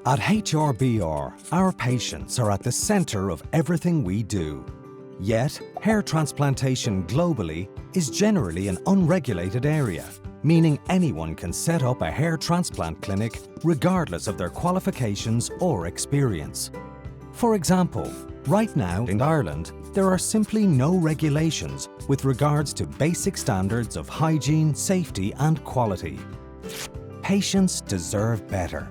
At HRBR, our patients are at the centre of everything we do. Yet, hair transplantation globally is generally an unregulated area, meaning anyone can set up a hair transplant clinic regardless of their qualifications or experience. For example, right now in Ireland, there are simply no regulations with regards to basic standards of hygiene, safety and quality. Patients deserve better.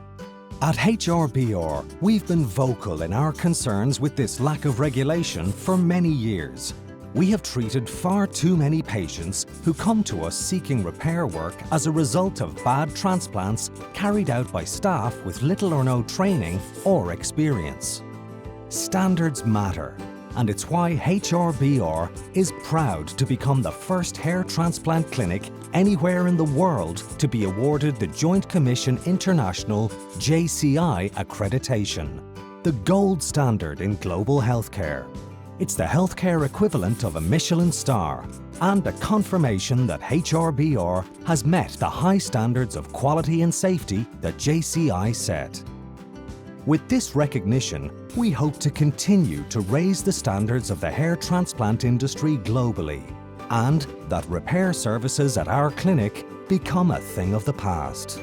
At HRBR, we've been vocal in our concerns with this lack of regulation for many years. We have treated far too many patients who come to us seeking repair work as a result of bad transplants carried out by staff with little or no training or experience. Standards matter, and it's why HRBR is proud to become the first hair transplant clinic anywhere in the world to be awarded the Joint Commission International JCI Accreditation, the gold standard in global healthcare. It's the healthcare equivalent of a Michelin star and a confirmation that HRBR has met the high standards of quality and safety that JCI set. With this recognition, we hope to continue to raise the standards of the hair transplant industry globally, and that repair services at our clinic become a thing of the past.